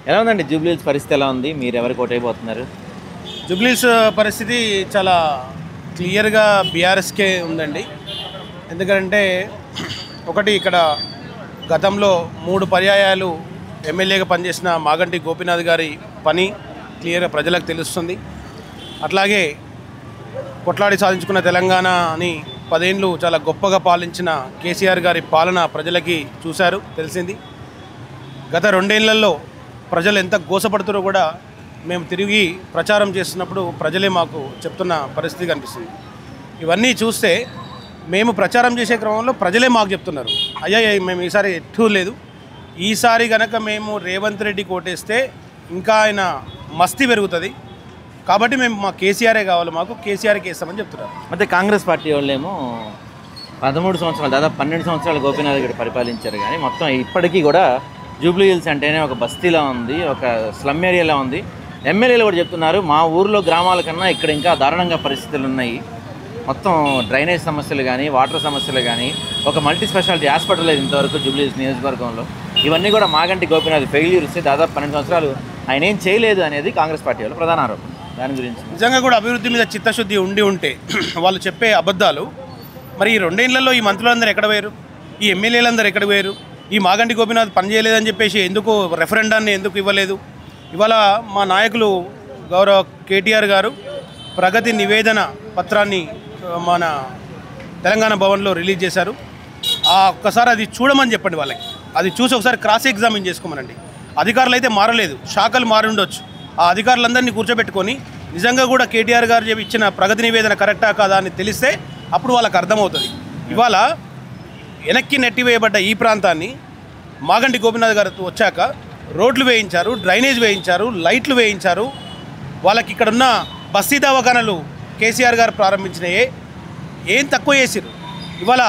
ఎలా ఉందండి జూబ్లీహిల్స్ పరిస్థితి ఎలా ఉంది? మీరు ఎవరికి ఓటైపోతున్నారు? జూబ్లీహిల్స్ పరిస్థితి చాలా క్లియర్గా బీఆర్ఎస్కే ఉందండి. ఎందుకంటే ఒకటి ఇక్కడ గతంలో 3 పర్యాయాలు ఎమ్మెల్యేగా పనిచేసిన మాగంటి గోపీనాథ్ గారి పని క్లియర్గా ప్రజలకు తెలుస్తుంది. అట్లాగే కొట్లాడి సాధించుకున్న తెలంగాణని 10 ఏళ్ళు చాలా గొప్పగా పాలించిన కేసీఆర్ గారి పాలన ప్రజలకి చూశారు, తెలిసింది. గత 2 ఏళ్లలో ప్రజలు ఎంత గోసపడుతారో కూడా మేము తిరిగి ప్రచారం చేస్తున్నప్పుడు ప్రజలే మాకు చెప్తున్న పరిస్థితి కనిపిస్తుంది. ఇవన్నీ చూస్తే మేము ప్రచారం చేసే క్రమంలో ప్రజలే మాకు చెప్తున్నారు, అయ్యా మేము ఈసారి ఎట్టూ లేదు, ఈసారి కనుక మేము రేవంత్ రెడ్డి కోటేస్తే ఇంకా ఆయన మస్తీ పెరుగుతుంది, కాబట్టి మేము మా కేసీఆరే కావాలి, మాకు కేసీఆర్కి వేస్తామని చెప్తున్నారు. అయితే కాంగ్రెస్ పార్టీ వాళ్ళేమో 13 సంవత్సరాలు దాదాపు 12 సంవత్సరాలు గోపీనాథ్ గారు పరిపాలించారు. కానీ మొత్తం ఇప్పటికీ కూడా జూబ్లీహిల్స్ అంటేనే ఒక బస్తీలా ఉంది, ఒక స్లమ్ ఏరియాలా ఉంది. ఎమ్మెల్యేలు కూడా చెప్తున్నారు మా ఊర్లో గ్రామాల కన్నా ఇక్కడ ఇంకా దారుణంగా పరిస్థితులు ఉన్నాయి. మొత్తం డ్రైనేజ్ సమస్యలు కానీ వాటర్ సమస్యలు కానీ ఒక మల్టీ స్పెషాలిటీ హాస్పిటల్ లేదు ఇంతవరకు జూబ్లీహిల్స్ నియోజకవర్గంలో. ఇవన్నీ కూడా మాగంటి గోపీనాథ్ ఫెయిల్యూర్ ఇస్తే దాదాపు 12 సంవత్సరాలు ఆయన ఏం చేయలేదు అనేది కాంగ్రెస్ పార్టీ వాళ్ళు ప్రధాన ఆరోపణ. దాని గురించి నిజంగా కూడా అభివృద్ధి మీద చిత్తశుద్ధి ఉంటే వాళ్ళు చెప్పే అబద్ధాలు మరి ఈ 2 ఏళ్లలో ఈ మంత్రులందరూ ఎక్కడ పోయారు, ఈ ఎమ్మెల్యేలందరూ ఎక్కడ పోయారు, ఈ మాగంటి గోపీనాథ్ పనిచేయలేదని చెప్పేసి ఎందుకు రెఫరెండాన్ని ఎందుకు ఇవ్వలేదు? ఇవాళ మా నాయకులు గౌరవ కేటీఆర్ గారు ప్రగతి నివేదన పత్రాన్ని మన తెలంగాణ భవన్లో రిలీజ్ చేశారు. ఒక్కసారి అది చూడమని చెప్పండి వాళ్ళకి, అది చూసి ఒకసారి క్రాస్ ఎగ్జామిన్ చేసుకోమనండి. అధికారులు అయితే మారలేదు, శాఖలు మారి ఉండొచ్చు. ఆ అధికారులందరినీ కూర్చోబెట్టుకొని నిజంగా కూడా కేటీఆర్ గారు ఇచ్చిన ప్రగతి నివేదన కరెక్టా కాదా అని తెలిస్తే అప్పుడు వాళ్ళకి అర్థమవుతుంది. ఇవాళ వెనక్కి నెట్టివేయబడ్డ ఈ ప్రాంతాన్ని మాగంటి గోపీనాథ్ గారు వచ్చాక రోడ్లు వేయించారు, డ్రైనేజ్ వేయించారు, లైట్లు వేయించారు. వాళ్ళకి ఇక్కడున్న బస్తీ దవాఖానలు కేసీఆర్ గారు ప్రారంభించినయే, ఏం తక్కువ చేసిరు. ఇవాళ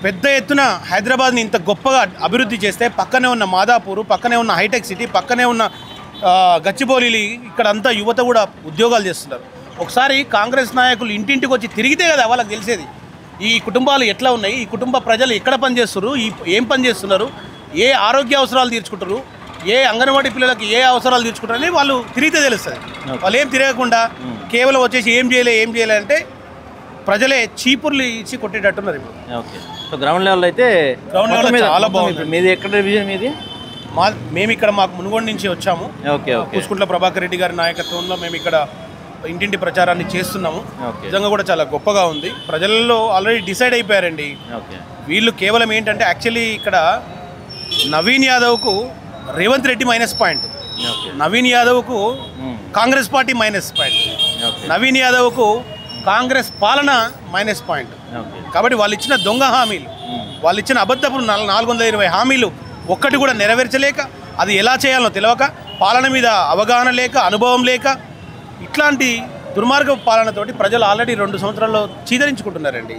పెద్ద ఎత్తున హైదరాబాద్ని ఇంత గొప్పగా అభివృద్ధి చేస్తే పక్కనే ఉన్న మాదాపూర్, పక్కనే ఉన్న హైటెక్ సిటీ, పక్కనే ఉన్న గచ్చిబౌలి, ఇక్కడ అంతా యువత కూడా ఉద్యోగాలు చేస్తున్నారు. ఒకసారి కాంగ్రెస్ నాయకులు ఇంటింటికి వచ్చి తిరిగితే కదా వాళ్ళకి తెలిసేది ఈ కుటుంబాలు ఎట్లా ఉన్నాయి, ఈ కుటుంబ ప్రజలు ఎక్కడ పనిచేస్తున్నారు, ఏం పని చేస్తున్నారు, ఏ ఆరోగ్య అవసరాలు తీర్చుకుంటారు, ఏ అంగన్వాడీ పిల్లలకి ఏ అవసరాలు తీర్చుకుంటారు అని వాళ్ళు తిరిగితే తెలుస్తుంది. వాళ్ళు ఏం తిరగకుండా కేవలం వచ్చేసి ఏం చేయలే అంటే ప్రజలే చీపుర్లు ఇచ్చి కొట్టేటట్టున్నారు ఇప్పుడు. ఓకే, సో గ్రౌండ్ లెవెల్ అయితే చాలా బాగుంది. మీది ఎక్కడ డివిజన్ మీది? మేము ఇక్కడ మాకు మునుగోడు నుంచి వచ్చాము. ఓకే, పుష్కుంట్ల ప్రభాకర్ రెడ్డి గారి నాయకత్వంలో మేము ఇక్కడ ఇంటింటి ప్రచారాన్ని చేస్తున్నాము. నిజంగా కూడా చాలా గొప్పగా ఉంది. ప్రజల్లో ఆల్రెడీ డిసైడ్ అయిపోయారండి. వీళ్ళు కేవలం ఏంటంటే యాక్చువల్లీ ఇక్కడ నవీన్ యాదవ్కు రేవంత్ రెడ్డి మైనస్ పాయింట్, నవీన్ యాదవ్కు Congress party minus point, Naveen యాదవ్కు కాంగ్రెస్ పాలన మైనస్ పాయింట్. కాబట్టి వాళ్ళు ఇచ్చిన దొంగ హామీలు, వాళ్ళు ఇచ్చిన అబద్ధపు 420 హామీలు ఒక్కటి కూడా నెరవేర్చలేక, అది ఎలా చేయాలో తెలియక, పాలన మీద అవగాహన లేక, అనుభవం లేక, ఇట్లాంటి దుర్మార్గ పాలనతోటి ప్రజలు ఆల్రెడీ 2 సంవత్సరాల్లో చీదరించుకుంటున్నారండి.